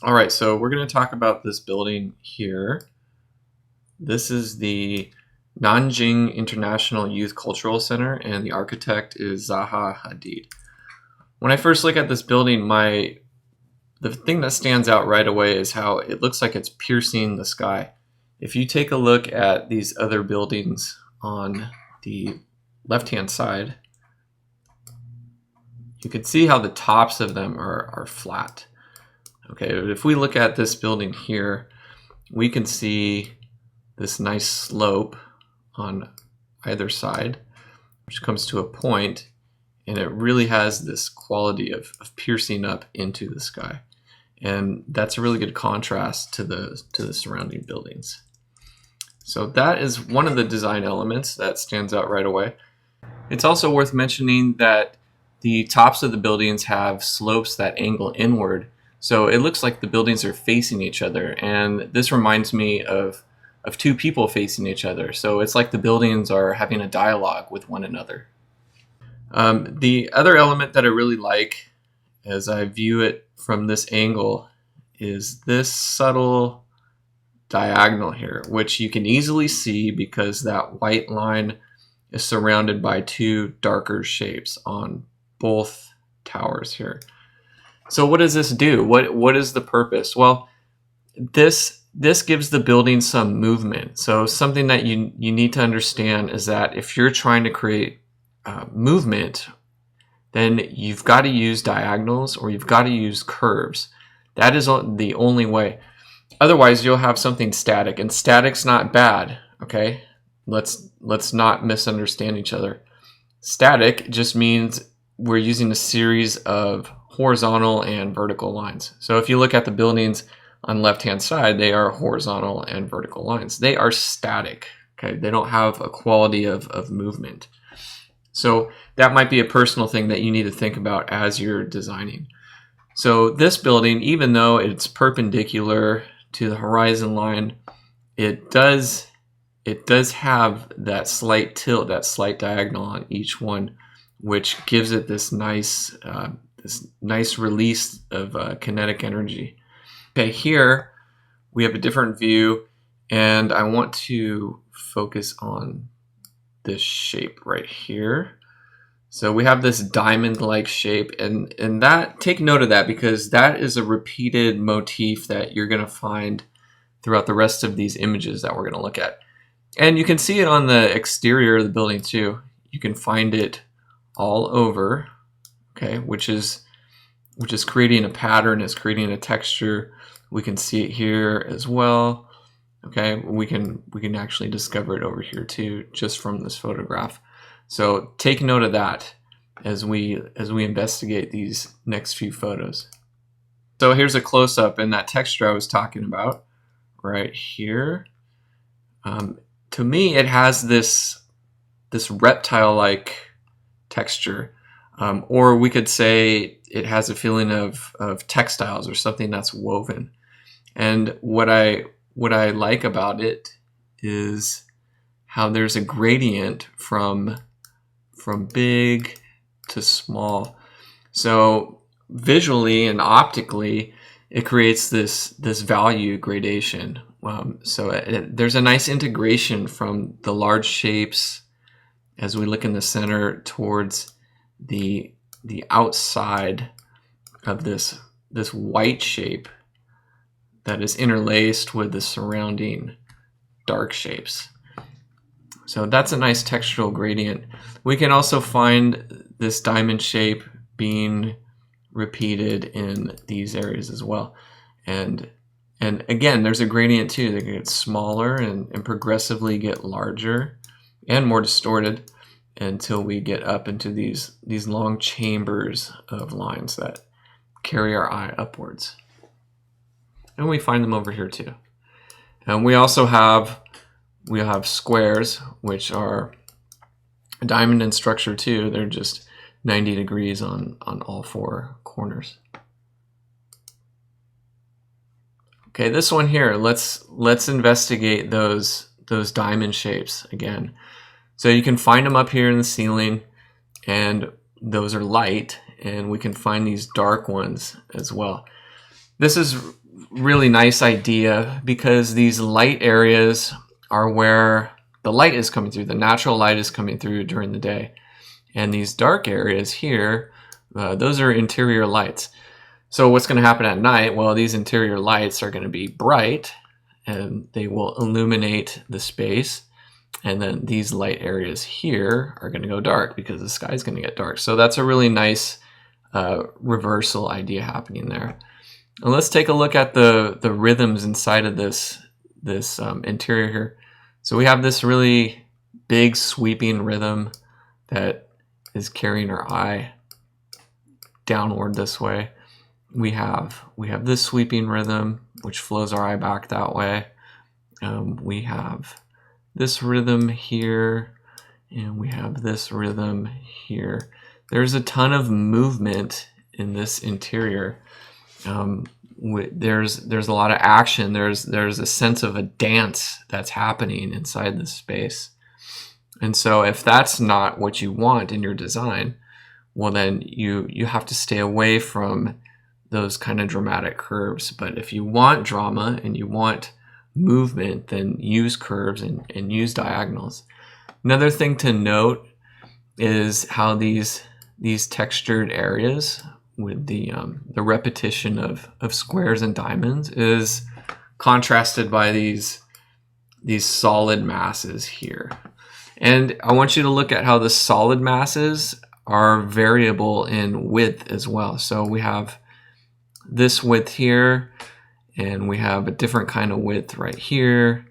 All right, so we're going to talk about this building here. This is the Nanjing International Youth Cultural Center, and the architect is Zaha Hadid. When I first look at this building, the thing that stands out right away is how it looks like it's piercing the sky. If you take a look at these other buildings on the left-hand side, you can see how the tops of them are flat. Okay, but if we look at this building here, we can see this nice slope on either side, which comes to a point, and it really has this quality of piercing up into the sky. And that's a really good contrast to the surrounding buildings. So that is one of the design elements that stands out right away. It's also worth mentioning that the tops of the buildings have slopes that angle inward. So it looks like the buildings are facing each other, and this reminds me of two people facing each other. So it's like the buildings are having a dialogue with one another. The other element that I really like as I view it from this angle is this subtle diagonal here, which you can easily see because that white line is surrounded by two darker shapes on both towers here. So what does this do? What is the purpose? Well, this gives the building some movement. So something that you need to understand is that if you're trying to create movement, then you've got to use diagonals or you've got to use curves. That is the only way. Otherwise, you'll have something static, and static's not bad. Okay, let's not misunderstand each other. Static just means we're using a series of horizontal and vertical lines. So if you look at the buildings on the left-hand side, they are horizontal and vertical lines. They are static. Okay, they don't have a quality of movement. So that might be a personal thing that you need to think about as you're designing. So this building, even though it's perpendicular to the horizon line, it does have that slight tilt, that slight diagonal on each one, which gives it this nice release of kinetic energy. Okay, here we have a different view, and I want to focus on this shape right here. So we have this diamond-like shape, and that, take note of that, because that is a repeated motif that you're going to find throughout the rest of these images that we're going to look at. And you can see it on the exterior of the building too. You can find it all over, okay, which is creating a pattern, is creating a texture. We can see it here as well. Okay, we can actually discover it over here too, just from this photograph. So take note of that as we investigate these next few photos. So here's a close-up, and that texture I was talking about right here. To me, it has this reptile-like texture, or we could say it has a feeling of textiles or something that's woven. And what I like about it is how there's a gradient from big to small. So visually and optically, it creates this value gradation. There's a nice integration from the large shapes as we look in the center towards the outside of this white shape that is interlaced with the surrounding dark shapes. So that's a nice textural gradient. We can also find this diamond shape being repeated in these areas as well. And again, there's a gradient too. They get smaller and progressively get larger and more distorted until we get up into these long chambers of lines that carry our eye upwards. And we find them over here too. And we also have squares, which are a diamond in structure too. They're just 90 degrees on all four corners. Okay, this one here, let's investigate those diamond shapes again. So you can find them up here in the ceiling, and those are light, and we can find these dark ones as well. This is really nice idea because these light areas are where the light is coming through, the natural light is coming through during the day. And these dark areas here, those are interior lights. So what's going to happen at night? Well, these interior lights are going to be bright and they will illuminate the space. And then these light areas here are going to go dark because the sky is going to get dark. So that's a really nice reversal idea happening there. And let's take a look at the rhythms inside of this interior here. So we have this really big sweeping rhythm that is carrying our eye downward this way. We have this sweeping rhythm which flows our eye back that way. We have this rhythm here, and we have this rhythm here. There's a ton of movement in this interior. There's a lot of action. There's a sense of a dance that's happening inside this space. And so if that's not what you want in your design, well then you have to stay away from those kind of dramatic curves. But if you want drama and you want movement, then use curves and use diagonals. Another thing to note is how these textured areas with the repetition of squares and diamonds is contrasted by these solid masses here. And I want you to look at how the solid masses are variable in width as well. So we have this width here, and we have a different kind of width right here,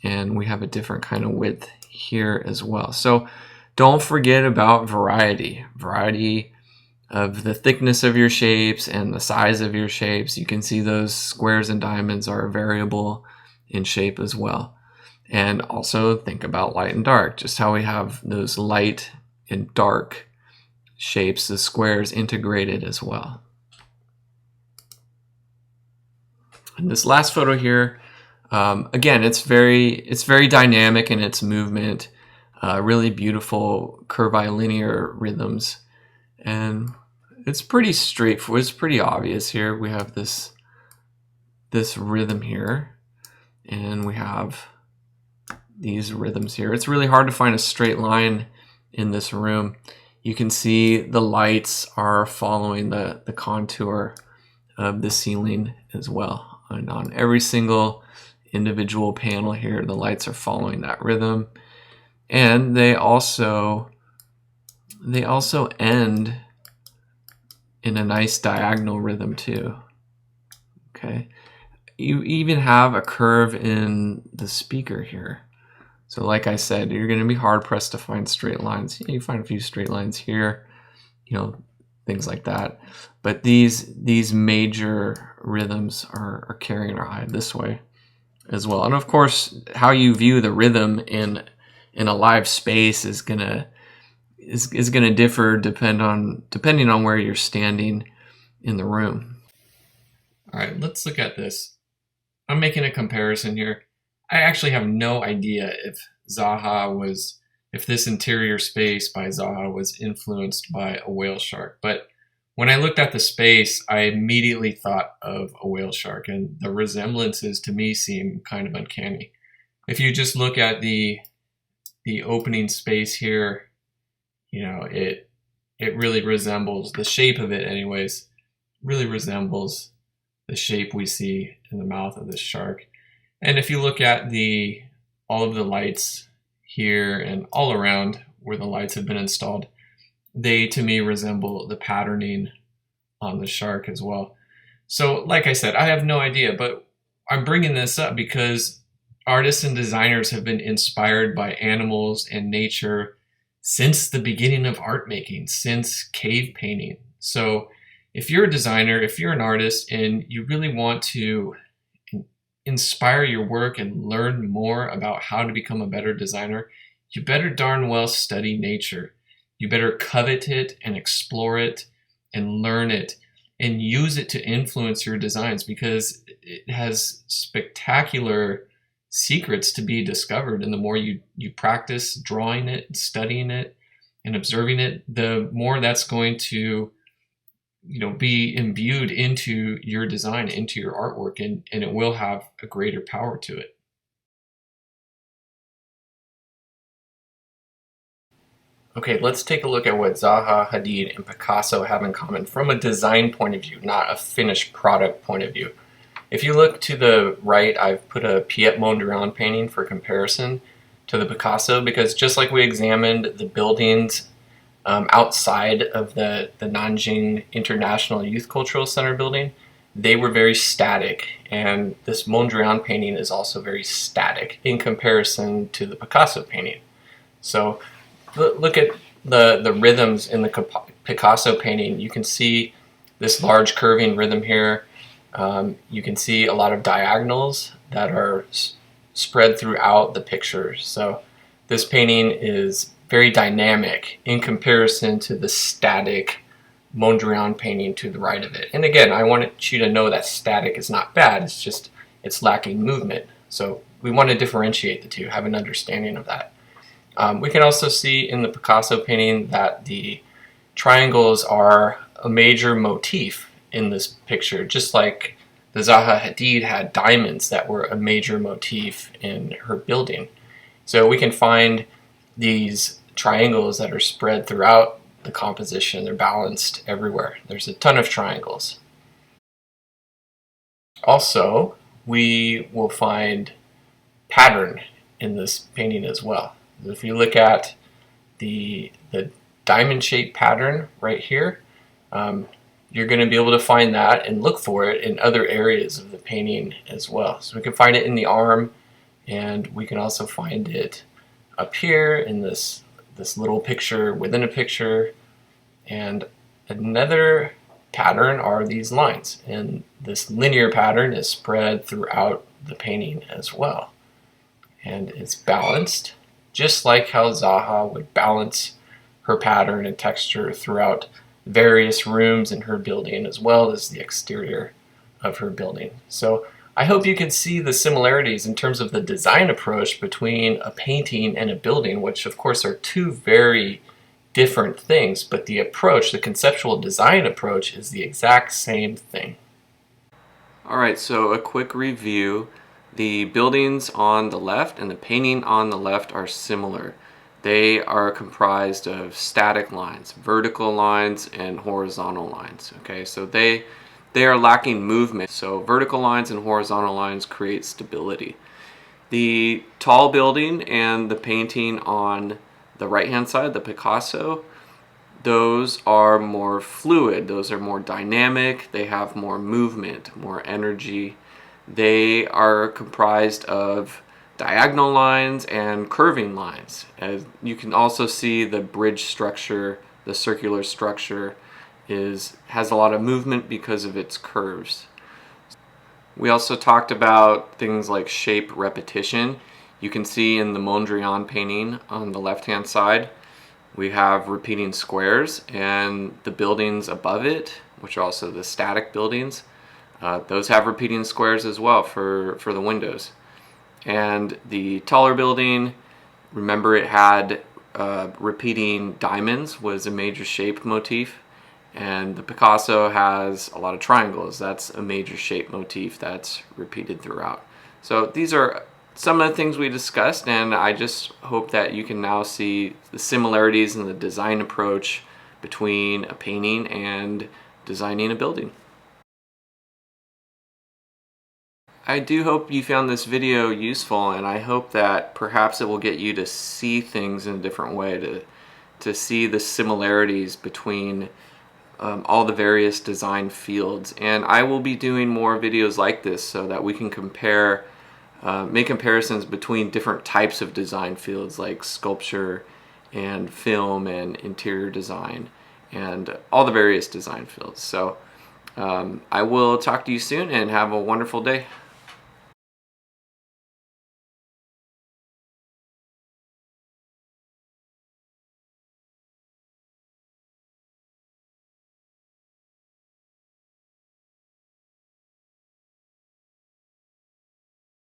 and we have a different kind of width here as well. So don't forget about variety of the thickness of your shapes and the size of your shapes. You can see those squares and diamonds are variable in shape as well. And also think about light and dark, just how we have those light and dark shapes, the squares integrated as well. And this last photo here, again, it's very dynamic in its movement, really beautiful curvilinear rhythms, and it's pretty straightforward. It's pretty obvious here. We have this rhythm here, and we have these rhythms here. It's really hard to find a straight line in this room. You can see the lights are following the contour of the ceiling as well. And on every single individual panel here, the lights are following that rhythm. And they also end in a nice diagonal rhythm too. Okay. You even have a curve in the speaker here. So like I said, you're going to be hard pressed to find straight lines. You find a few straight lines here, things like that. But these major rhythms are carrying our eye this way as well. And of course, how you view the rhythm in a live space is gonna differ depending on where you're standing in the room. All right, let's look at this. I'm making a comparison here. I actually have no idea if this interior space by Zaha was influenced by a whale shark. But when I looked at the space, I immediately thought of a whale shark, and the resemblances to me seem kind of uncanny. If you just look at the opening space here, it really resembles, the shape of it anyways, really resembles the shape we see in the mouth of this shark. And if you look at all of the lights here and all around where the lights have been installed, they to me resemble the patterning on the shark as well. So like I said, I have no idea, but I'm bringing this up because artists and designers have been inspired by animals and nature since the beginning of art making, since cave painting. So if you're a designer, if you're an artist, and you really want to inspire your work and learn more about how to become a better designer, you better darn well study nature. You better covet it and explore it and learn it and use it to influence your designs, because it has spectacular secrets to be discovered. And the more you practice drawing it, studying it, and observing it, the more that's going to be imbued into your design, into your artwork, and it will have a greater power to it. Okay, let's take a look at what Zaha Hadid and Picasso have in common from a design point of view, not a finished product point of view. If you look to the right, I've put a Piet Mondrian painting for comparison to the Picasso, because just like we examined the buildings outside of the Nanjing International Youth Cultural Center building, they were very static, and this Mondrian painting is also very static in comparison to the Picasso painting. So look at the rhythms in the Picasso painting. You can see this large curving rhythm here. You can see a lot of diagonals that are spread throughout the picture. So this painting is very dynamic in comparison to the static Mondrian painting to the right of it. And again, I want you to know that static is not bad. It's just it's lacking movement. So we want to differentiate the two, have an understanding of that. We can also see in the Picasso painting that the triangles are a major motif in this picture, just like the Zaha Hadid had diamonds that were a major motif in her building. So we can find these triangles that are spread throughout the composition. They're balanced everywhere. There's a ton of triangles. Also, we will find pattern in this painting as well. If you look at the diamond-shaped pattern right here, you're going to be able to find that and look for it in other areas of the painting as well. So we can find it in the arm, and we can also find it up here in this little picture within a picture. And another pattern are these lines, and this linear pattern is spread throughout the painting as well. And it's balanced, just like how Zaha would balance her pattern and texture throughout various rooms in her building, as well as the exterior of her building. So I hope you can see the similarities in terms of the design approach between a painting and a building, which of course are two very different things, but the approach, the conceptual design approach, is the exact same thing. All right, so a quick review. The buildings on the left and the painting on the left are similar. They are comprised of static lines, vertical lines, and horizontal lines. Okay, so they are lacking movement. So vertical lines and horizontal lines create stability. The tall building and the painting on the right-hand side, the Picasso, those are more fluid. Those are more dynamic. They have more movement, more energy. They are comprised of diagonal lines and curving lines. As you can also see, the bridge structure, the circular structure, has a lot of movement because of its curves. We also talked about things like shape repetition. You can see in the Mondrian painting on the left-hand side, we have repeating squares, and the buildings above it, which are also the static buildings, those have repeating squares as well for the windows. And the taller building, remember it had repeating diamonds was a major shape motif. And the Picasso has a lot of triangles. That's a major shape motif that's repeated throughout. So these are some of the things we discussed, and I just hope that you can now see the similarities in the design approach between a painting and designing a building. I do hope you found this video useful, and I hope that perhaps it will get you to see things in a different way, to see the similarities between all the various design fields. And I will be doing more videos like this so that we can compare, make comparisons between different types of design fields like sculpture and film and interior design and all the various design fields. So I will talk to you soon, and have a wonderful day.